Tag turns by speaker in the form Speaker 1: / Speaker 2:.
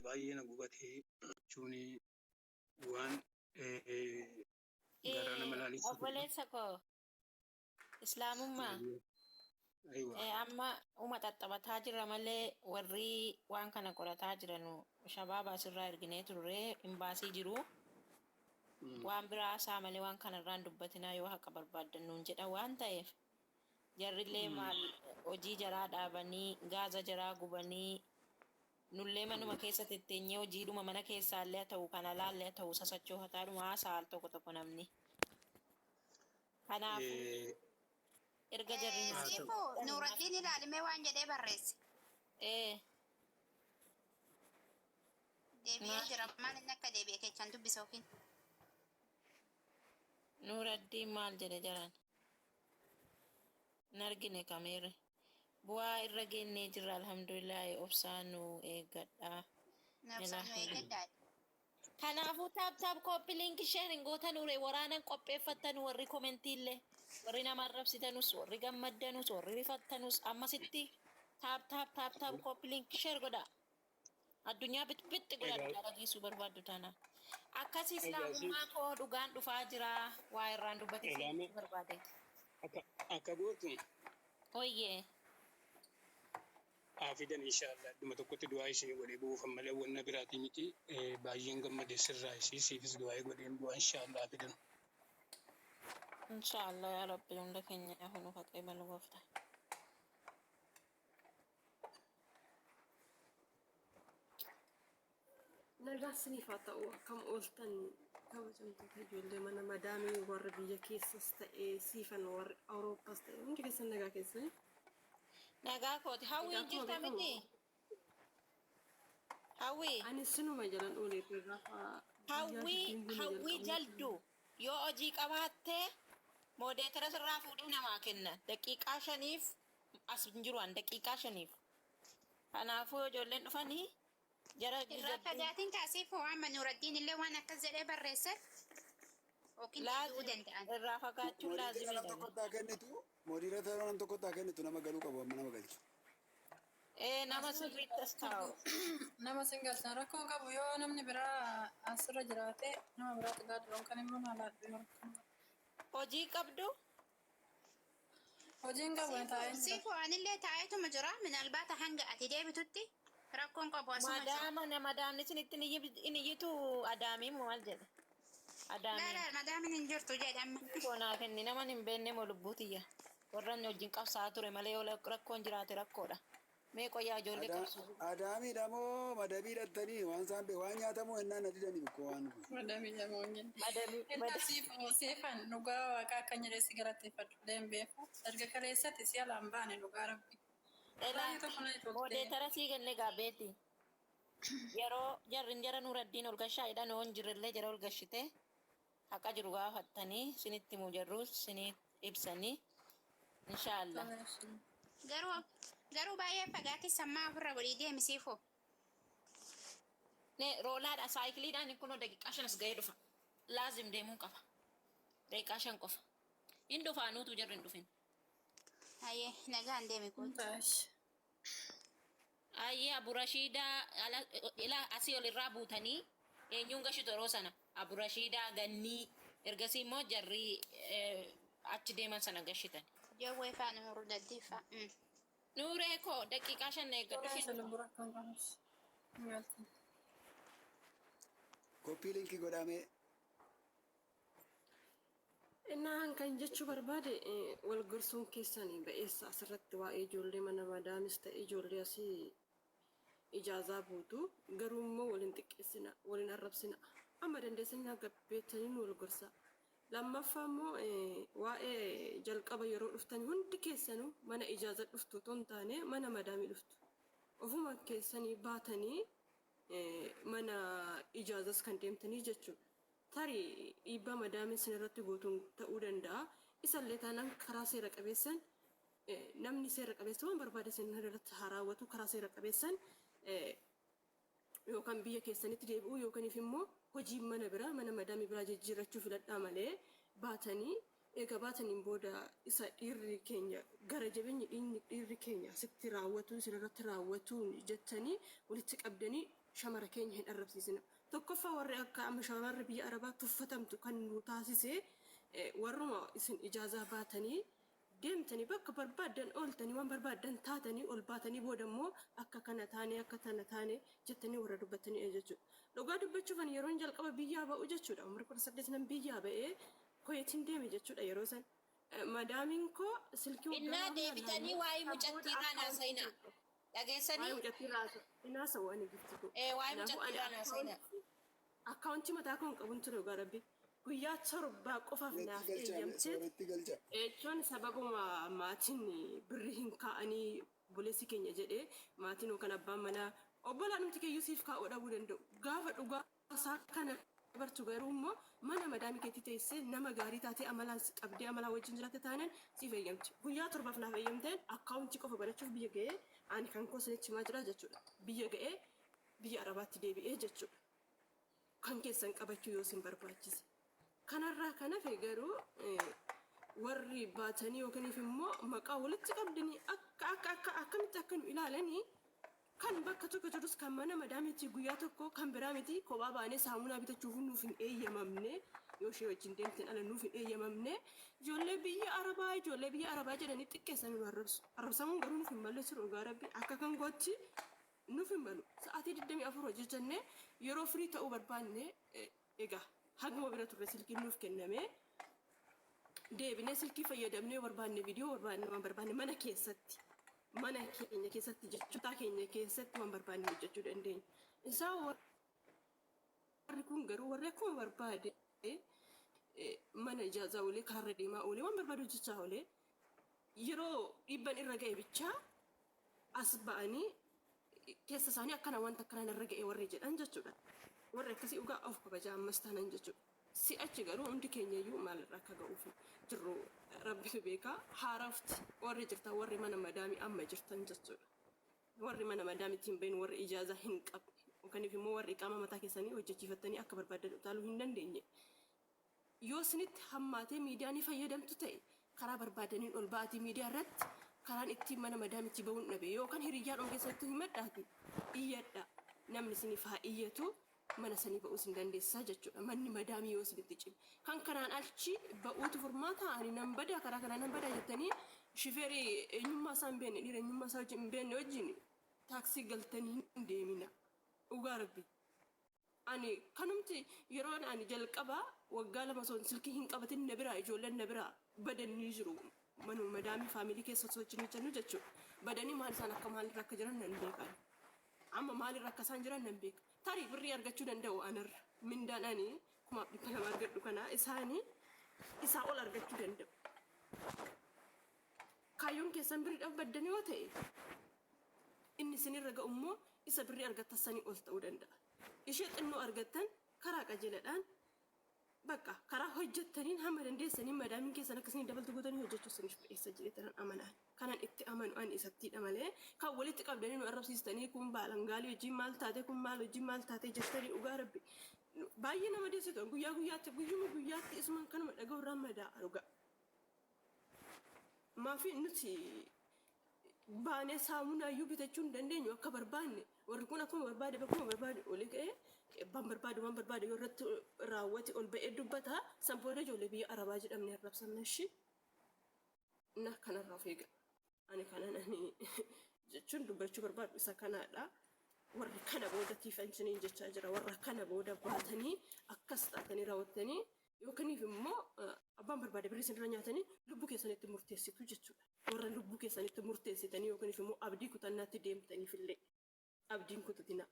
Speaker 1: baay'ee na gubatee jechuun waan garaa nama laalessu
Speaker 2: obboleessa koo islaamummaa amma xaxxabataa jira malee warri waan kana qorataa jiranu shabaabaa asirraa erginee turre imbaasii jiru waan biraa isaa malee waan kanarraan dubbatinaa yoo haqa barbaaddannuun jedha waan ta'eef jarrillee maal hojii jaraa dhaabanii gaaza jaraa gubanii nullee manuma keessatti itteenyee hojiidhuma mana keessaallee ta'u kana laallee ta'u sasachoo hataadhuma haasaal tokko namni kanaaf erga jarri
Speaker 3: Sifu Nuraddiin ilaalimee waan jedhee barreesse. Deebi'ee jira maal inni akka deebi'ee keechaan dubbisa yookiin.
Speaker 2: Nuraddiin maal jedhe jaraan nargine kameere bu'aa irra geennee jirra alhamdulillah obsaan nu eeggadha. Kanaafuu taap koppii linkii sheerin gootan ure waraanan qopheeffattan warri koomentiillee warri nama arrabsitanus warri gammaddanus warri rifattanus ammasitti taap koppii linkii sheer godha addunyaa bitti godha dhageessuu barbaaddu taana akkasii islaamummaa koo dhugaan dhufaa jira waa irraan dubbatiin barbaade
Speaker 1: akka gootu
Speaker 2: hoyyee
Speaker 1: fidan inshallah dhuma tokkotti du'aa isin godhee buufan malee wanna biraatii miti baay'een gammadee sirraa isiifis du'aa godheen bu'aa inshallah fidan.
Speaker 2: Inshallah yaa rabbi hunda keenya hunu faqee balu goofta.
Speaker 4: Nagaasiniif haa ta'u akkam ooltan kabajamtoota ijoollee mana madaamii warra biyya keessas ta'ee siifan warra awurooppaas ta'e hundi keessan nagaa keessanii.
Speaker 2: Nagaa kooti hawwiin jirta miti. Hawwii.
Speaker 4: Ani sinuma jalan oolee gaafa.
Speaker 2: Hawwii jaldu yoo hojii qabaattee moodeetara sirraa fuudhee namaa kenna daqiiqaa 5 as jiru an daqiiqaa 5. Kanaafuu ijoolleen dhufanii jara
Speaker 3: irraa fagaatiin taasifu waan Nuraddiin illee waan akkas jedhee barreesse. Yookiin ta'uu danda'an.
Speaker 2: Irraa fagaachuun laazimidha.
Speaker 5: Moderator tokko taa kennitu nama galuu qabu amma nama galchu.
Speaker 2: Nama sirriittas taa'u.
Speaker 6: Nama singalchan rakkoo qabu yoo namni biraa asirra jiraate nama biraatti gaadhuun kan immoo haalaadhu.
Speaker 2: Hojii qabdu?
Speaker 6: Hojiin qabu taa'ee.
Speaker 3: Sifu anillee taa'eetuma jira minalbaata hanga ati deebitutti rakkoon qabu asuma.
Speaker 2: Madaamni isinitti in iyyitu adaamii moo maal jedhe?
Speaker 3: Laala madaamin hin jirtu jedhama.
Speaker 2: Koonaa kenni nama hin beekne moo lubbuutiyya. Warran wajjin qabsaa ture malee yoo rakkoon jiraate rakkoodha. Mee qoyaa ijoollee qabsu.
Speaker 5: Adaamiidha moo madabii dhattanii waan isaan waan nyaatamu ennaan adidanii bikko waan kun.
Speaker 6: Madabii jamoo hin seefan dhugaa waaqaa akka jedhessi galateeffadhu deembeefu erga kaleessatti si alaan baane dhugaa rabbi.
Speaker 2: Moodeetara sii kenne gaabeeti. Yeroo jara Nuraddiin ol gashaa'idha noo hin jirrellee jara ol gashite haqa jiru gaafattanii sinitti muu jarruus sinii ibsanii inshaallah.
Speaker 3: Garuu baay'ee fagaatti sammaa ofirra godhii deemisiifu.
Speaker 2: Roolaadha saayikiliidhaan kunoo daqiiqaa 5 ga'ee dhufa. Laazim deemuu qaba. Daqiiqaa 5 qofa. Hin dhufaa nuutu jarri hin dhufin.
Speaker 3: Ayyee nagaan deemi kun.
Speaker 2: Ayyee Aburashiidaa asii olirraa buutanii eenyuun gashitu yeroo sana Aburashiidaa gannii ergasii immoo jarri achi deeman sana gashitan.
Speaker 3: Jawwee fa'a Nuuru daddiifa.
Speaker 2: Nuuree koo daqiiqaa 5 eeggadhu.
Speaker 5: Koppii linkii godhamee.
Speaker 4: Innaan kan jechuu barbaade wal gorsuun keessanii ba'eessa asirratti waa'ee ijoollee mana madaamis ta'e ijoollee asii ijaazaa buutu garuu immoo waliin xiqqeessina waliin arrabsina amma dandeessanii gabbeettanii wal gorsa. Lammaffaa immoo waa'ee jalqaba yeroo dhuftan hundi keessanuu mana ijaazaa dhuftu otoo hin taane mana madaamii dhuftu. Ofuma keessanii baatanii mana ijaazaas kan deemtanii jechuudha. Tarii dhiibbaa madaamii sinirratti gootuun ta'uu danda'a. Isallee taanaan karaa seera qabeessan namni seera qabeessa waan barbaade sinirratti haa raawwatu karaa seera qabeessan yookaan biyya keessanitti deebi'uu yookaan immoo hojii mana biraa mana madaamii biraa jijjiirrachuu filadhaa malee baatanii eega baataniin booda isa dhiirri keenya gara jabeenyi dhiirri keenya sitti raawwatu sinirratti raawwatu jettanii walitti qabdanii shamara keenya hin arrabsiisina. Tokkoffaa warri akka amma shamarri biyya Arabaa tuffatamtu kan nu taasise warruma isin ijaazaa baatanii deemtanii bakka barbaadan ooltanii waan barbaadan taatanii ol baatanii booda immoo akka kana taane akka tana taane jettanii warra dubbatanii jechuudha. Dhugaa dubbachuufan yeroon jalqaba biyyaa ba'u jechuudha. Umri 18 nan biyyaa ba'ee koyetiin deeme jechuudha yeroo san. Madaamiin koo silkii
Speaker 2: Innaa deebitanii waa'ee mucattiirraa naasayina. Dhageessanii?
Speaker 4: Waa'ee mucattiirraa inaasa waan gifti kun.
Speaker 2: Waa'ee mucattiirraa naasayina.
Speaker 4: Akkaawuntii mataa kan qabuun ture dhugaa rabbi. Guyyaa torbaa qofaaf naaf eeyyamtee jechuun sababuma maatiin birri hin kaa'anii buleessi keenya jedhee maatiin yookaan abbaan manaa obbolaan nuti keeyyuu siif kaa'uu dhabuu danda'u. Gaafa dhugaa isaa kana bartu garuu immoo mana madaamii keetti teessee nama gaarii taatee amalaan qabdee amalaa wajjin jiraate taanaan siif eeyyamti. Guyyaa torbaaf naaf eeyyamteen akkaawuntii qofa barachuuf biyya ga'ee ani kan koo sinichi himaa jira jechuudha. Biyya ga'ee biyya Arabaatti deebi'ee jechuudha. Kan keessan qabachuu yoo isin barbaachise. Kanarraa kan hafe garuu warri baatanii yookiin immoo maqaa walitti qabdanii akkamitti akka nu ilaalanii kan bakka tokko jirus kan mana madaamitti guyyaa tokko kan biraa miti kophaa baanee saamunaa bitachuuf nuuf hin eeyyamamne yoo ishee wajjin deemteen ala nuuf hin eeyyamamne ijoollee biyya Arabaa jedhanii xiqqeessanii nu arrabsu. Arrabsamuun garuu nuuf hin malle jiru dhugaa rabbi akka kan gootti nuuf hin malu. Sa'aatii 24 hojjechannee yeroo firii ta'uu barbaanne egaa. Haguma bira turre silkiin nuuf kenname deebinee silkii fayyadamnee barbaanne viidiyoo barbaanne mana keenya keessatti jechuutaa keenya keessatti waan barbaanne hojjechuu dandeenya. Isaa warri kun garuu warri akkuma barbaade mana ijaazaa olee karaarra deemaa olee waan barbaade hojjechaa olee yeroo dhibban irra ga'e bichaa as ba'anii keessa isaanii akkana wanta akkanaan irra ga'e warri jedhan jechuudha. Warri akkasii dhugaa of kabajaa ammas tanan jechuudha. Si'achi garuu hundi keenyayyuu maalirraa akka ga'uuf jirru rabbitu beekaa haaraafti warri jirtan warri mana madaamii amma jirtan jechuudha. Warri mana madaamiitiin bahin warri ijaazaa hin qabne yookaan immoo warri qaama mataa keessanii hojjechiifattanii akka barbaadan utaaluu hin dandeenye. Yoo isinitti hammaatee miidiyaa ni fayyadamtu ta'e karaa barbaadaniin ol ba'atii miidiyaa irratti karaan ittiin mana madaamiitti bahuun dhabe yookaan hiriyyaan keessatti himadhaati iyyadha namni isiniif haa iyyatu. Mana sanii ba'uus hin dandeessaa jechuudha. Manni madaamii yoo isinitti cime. Kan kanaan achi ba'uutu furmaata ani nan badaa karaa kanaan nan badaa jettanii shifeerii eenyummaa isaa hin beekne dhiira eenyummaa isaa hin beekne wajjin taaksii galtanii hin deemina. Dhugaa rabbi. Ani kanumti yeroo ani jalqabaa waggaa 2 osoo silkii hin qabatin na biraa ijoolleen na biraa badanii jiru. Manuma madaamii faamilii keessa osoo wajjin hojjennu jechuudha. Badanii maal isaan akka maalirra akka jiran nan beekan. Amma maalirra akka isaan jiran nan beeka. Tarii birrii argachuu danda'u anarra mindaan ani 200 argadhu kana isaa ol argachuu danda'u. Kaayyoon keessan birriidhaaf baddanii yoo ta'e inni isinirra ga'u immoo isa birrii argattanii ol ta'uu danda'a. Ishee xinnoo argattan karaa qajeeladhaan bakka karaa hojjettaniin hamma dandeessanii madaamiin keessan akkasiin dabaltu gootanii hojjechuu isiniif dhiyeessa jedheetan amanaan. Kanan itti amanu ani isattiidha malee kan walitti qabdanii nu arrabsiistanii kun baalangaalii wajjin maal taate kun maal wajjin maal taate jettanii dhugaa rabbi baay'ee nama deessitu guyyaatti isumaan kanuma dhaga'urraan madaa dhugaa. Maafi nuti baanee saamunaayyuu bitachuu hin dandeenyu akka barbaanne warri kun akkuma barbaade olii ga'ee waan barbaade yoo irratti raawwate ol ba'ee dubbata sanboora ijoollee biyya Arabaa jedhamne arrabsamna shi na kanarraa of eega. Ani kanan jechuun dubbachuu barbaadu isa kanaadha. Warri kana booda tiifanchanii jechaa jira. Warra kana booda baatanii akkas taatanii raawwattanii yookaan immoo abbaan barbaade birrii isinirra nyaatanii lubbuu keessanitti murteessitu jechuudha. Warra lubbuu keessanitti murteessitanii yookaan immoo abdii kutannaatti deemtaniif illee abdiin kutatina.